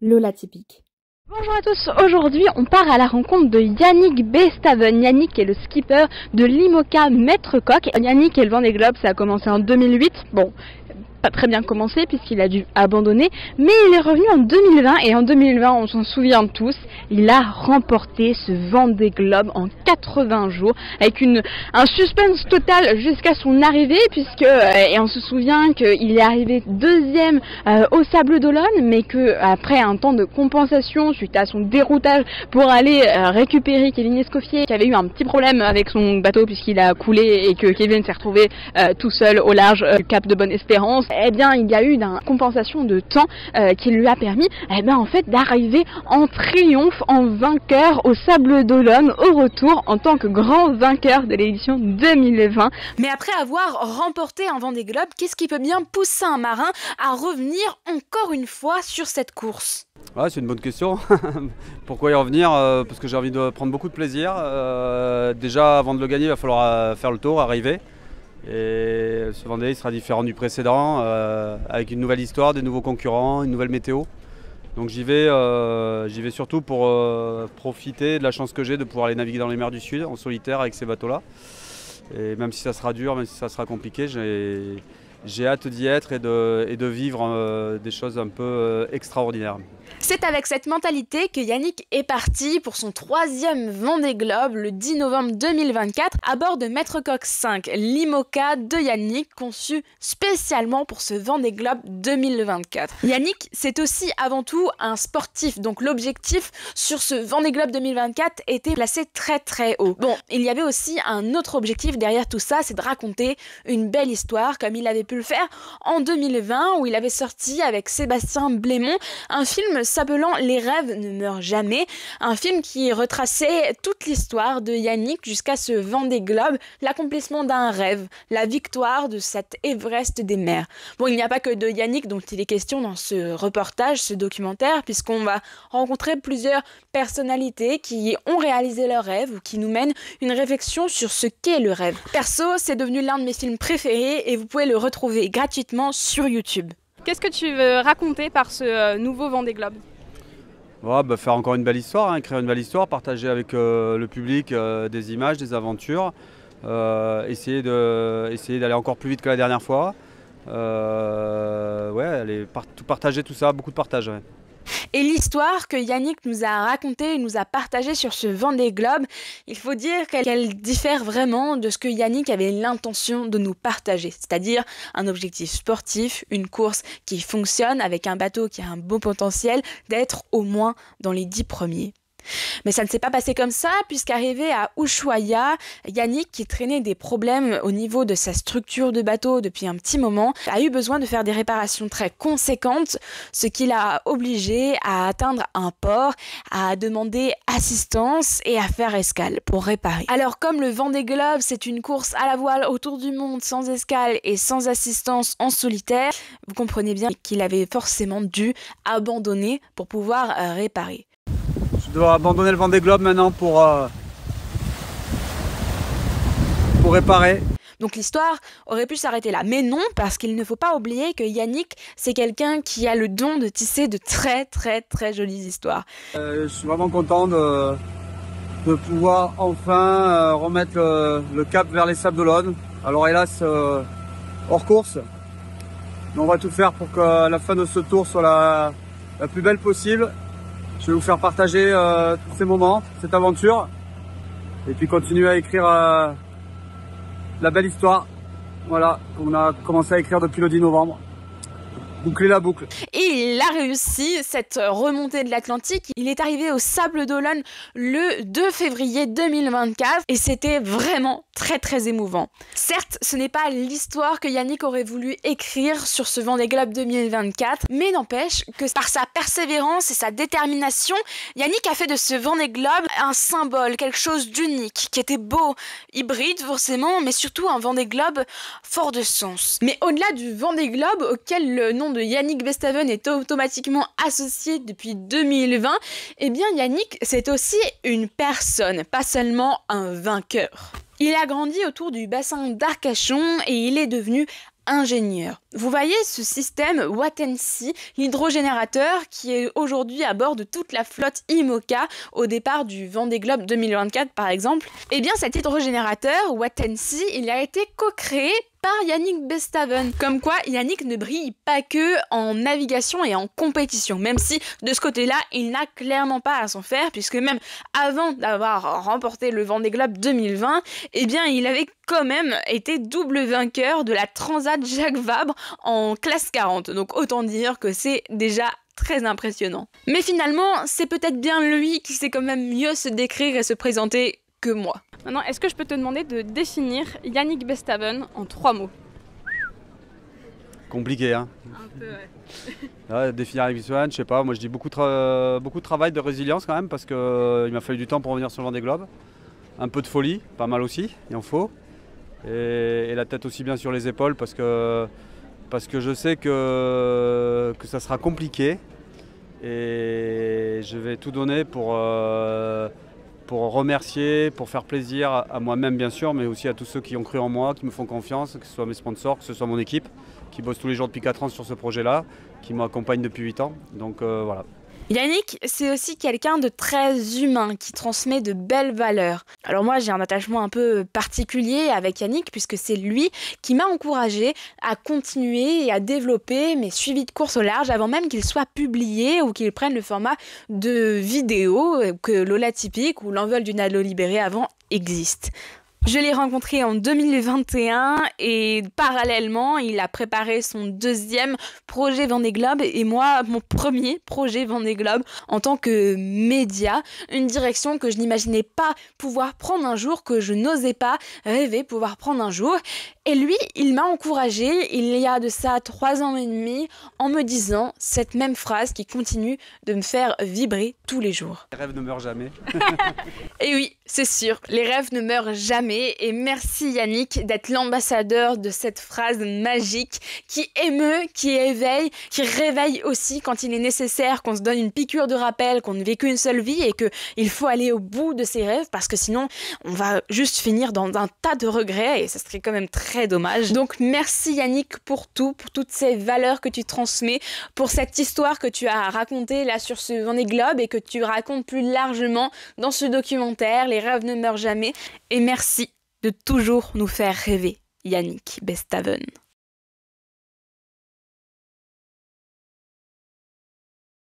Lola Typique. Bonjour à tous, aujourd'hui on part à la rencontre de Yannick Bestaven. Yannick est le skipper de l'IMOCA Maître Coq. Yannick et le Vendée Globe, ça a commencé en 2008. Bon, pas très bien commencé puisqu'il a dû abandonner, mais il est revenu en 2020 et en 2020, on s'en souvient tous, il a remporté ce Vendée Globe en 80 jours avec un suspense total jusqu'à son arrivée et on se souvient qu'il est arrivé deuxième au Sable d'Olonne, mais qu'après un temps de compensation suite à son déroutage pour aller récupérer Kevin Escoffier qui avait eu un petit problème avec son bateau puisqu'il a coulé et que Kevin s'est retrouvé tout seul au large du Cap de Bonne-Espérance, eh bien il y a eu une compensation de temps qui lui a permis en fait d'arriver en triomphe, en vainqueur au Sable d'Olonne au retour en tant que grand vainqueur de l'édition 2020. Mais après avoir remporté un Vendée Globe, qu'est-ce qui peut bien pousser un marin à revenir encore une fois sur cette course ? Ouais, c'est une bonne question. Pourquoi y revenir ? Parce que j'ai envie de prendre beaucoup de plaisir. Déjà, avant de le gagner, il va falloir faire le tour, arriver. Et ce Vendée, il sera différent du précédent, avec une nouvelle histoire, des nouveaux concurrents, une nouvelle météo. Donc j'y vais surtout pour profiter de la chance que j'ai de pouvoir aller naviguer dans les mers du Sud en solitaire avec ces bateaux-là. Et même si ça sera dur, même si ça sera compliqué, j'ai hâte d'y être et de vivre des choses un peu extraordinaires. C'est avec cette mentalité que Yannick est parti pour son 3e Vendée Globe le 10 novembre 2024 à bord de Maître Coq 5, l'IMOCA de Yannick, conçu spécialement pour ce Vendée Globe 2024. Yannick, c'est aussi avant tout un sportif, donc l'objectif sur ce Vendée Globe 2024 était placé très très haut. Bon, il y avait aussi un autre objectif derrière tout ça, c'est de raconter une belle histoire comme il avait pu le faire en 2020 où il avait sorti avec Sébastien Blémont un film s'appelant Les rêves ne meurent jamais, un film qui retraçait toute l'histoire de Yannick jusqu'à ce Vendée Globe, l'accomplissement d'un rêve, la victoire de cet Everest des mers. Bon, il n'y a pas que de Yannick dont il est question dans ce reportage, ce documentaire, puisqu'on va rencontrer plusieurs personnalités qui ont réalisé leur rêve ou qui nous mènent une réflexion sur ce qu'est le rêve. Perso, c'est devenu l'un de mes films préférés et vous pouvez le retrouver gratuitement sur YouTube. Qu'est-ce que tu veux raconter par ce nouveau Vendée Globe ? Faire encore une belle histoire, créer une belle histoire, partager avec le public des images, des aventures, essayer d'aller encore plus vite que la dernière fois. Tout partager tout ça, beaucoup de partage. Ouais. Et l'histoire que Yannick nous a racontée, nous a partagée sur ce Vendée Globe, il faut dire qu'elle diffère vraiment de ce que Yannick avait l'intention de nous partager, c'est-à-dire un objectif sportif, une course qui fonctionne avec un bateau qui a un beau potentiel d'être au moins dans les 10 premiers. Mais ça ne s'est pas passé comme ça, puisqu'arrivé à Ushuaia, Yannick, qui traînait des problèmes au niveau de sa structure de bateau depuis un petit moment, a eu besoin de faire des réparations très conséquentes, ce qui l'a obligé à atteindre un port, à demander assistance et à faire escale pour réparer. Alors comme le Vendée Globe, c'est une course à la voile autour du monde sans escale et sans assistance en solitaire, vous comprenez bien qu'il avait forcément dû abandonner pour pouvoir réparer. Je dois abandonner le Vendée Globe maintenant pour réparer. Donc l'histoire aurait pu s'arrêter là. Mais non, parce qu'il ne faut pas oublier que Yannick, c'est quelqu'un qui a le don de tisser de très très très jolies histoires. Je suis vraiment content de pouvoir enfin remettre le cap vers les Sables d'Olonne. Alors hélas, hors course. Mais on va tout faire pour que la fin de ce tour soit la plus belle possible. Je vais vous faire partager tous ces moments, cette aventure, et puis continuer à écrire la belle histoire, voilà, qu'on a commencé à écrire depuis le 10 novembre. Boucler la boucle. Et il a réussi cette remontée de l'Atlantique. Il est arrivé au Sable d'Olonne le 2 février 2024 et c'était vraiment très très émouvant. Certes, ce n'est pas l'histoire que Yannick aurait voulu écrire sur ce Vendée Globe 2024, mais n'empêche que par sa persévérance et sa détermination, Yannick a fait de ce Vendée Globe un symbole, quelque chose d'unique, qui était beau, hybride forcément, mais surtout un Vendée Globe fort de sens. Mais au-delà du Vendée Globe, auquel le nom de Yannick Bestaven est automatiquement associé depuis 2020, eh bien Yannick, c'est aussi une personne, pas seulement un vainqueur. Il a grandi autour du bassin d'Arcachon et il est devenu ingénieur. Vous voyez ce système Watt&See, l'hydrogénérateur qui est aujourd'hui à bord de toute la flotte IMOCA au départ du Vendée Globe 2024 par exemple. Eh bien cet hydrogénérateur Watt&See, il a été co-créé par Yannick Bestaven. Comme quoi, Yannick ne brille pas que en navigation et en compétition, même si de ce côté-là, il n'a clairement pas à s'en faire, puisque même avant d'avoir remporté le Vendée Globe 2020, eh bien, il avait quand même été double vainqueur de la Transat Jacques Vabre en classe 40. Donc autant dire que c'est déjà très impressionnant. Mais finalement, c'est peut-être bien lui qui sait quand même mieux se décrire et se présenter que moi. Maintenant, est-ce que je peux te demander de définir Yannick Bestaven en 3 mots? Compliqué, hein. Un peu, ouais. Là, définir Yannick Bestaven, je sais pas, moi je dis beaucoup de travail, de résilience quand même, parce qu'il m'a fallu du temps pour revenir sur le Vendée Globe. Un peu de folie, pas mal aussi, il en faut. Et la tête aussi bien sur les épaules, parce que je sais que ça sera compliqué. Et je vais tout donner pour remercier, pour faire plaisir à moi-même bien sûr, mais aussi à tous ceux qui ont cru en moi, qui me font confiance, que ce soit mes sponsors, que ce soit mon équipe, qui bosse tous les jours depuis 4 ans sur ce projet-là, qui m'accompagne depuis 8 ans. Donc voilà. Yannick, c'est aussi quelqu'un de très humain, qui transmet de belles valeurs. Alors moi, j'ai un attachement un peu particulier avec Yannick, puisque c'est lui qui m'a encouragée à continuer et à développer mes suivis de course au large avant même qu'ils soient publiés ou qu'ils prennent le format de vidéo que Lola Typique ou l'envol du Nalo Libéré avant existent. Je l'ai rencontré en 2021 et parallèlement, il a préparé son 2e projet Vendée Globe et moi, mon 1er projet Vendée Globe en tant que média, une direction que je n'imaginais pas pouvoir prendre un jour, que je n'osais pas rêver pouvoir prendre un jour. Et lui, il m'a encouragée il y a de ça 3 ans et demi en me disant cette même phrase qui continue de me faire vibrer tous les jours. Les rêves ne meurent jamais. Et oui, c'est sûr, les rêves ne meurent jamais. Et merci Yannick d'être l'ambassadeur de cette phrase magique qui émeut, qui éveille, qui réveille aussi quand il est nécessaire qu'on se donne une piqûre de rappel, qu'on ne vit qu'une seule vie et qu'il faut aller au bout de ses rêves parce que sinon on va juste finir dans un tas de regrets et ça serait quand même très dommage. Donc merci Yannick pour tout, pour toutes ces valeurs que tu transmets, pour cette histoire que tu as racontée là sur ce Vendée Globe et que tu racontes plus largement dans ce documentaire, Les rêves ne meurent jamais. Et merci de toujours nous faire rêver, Yannick Bestaven.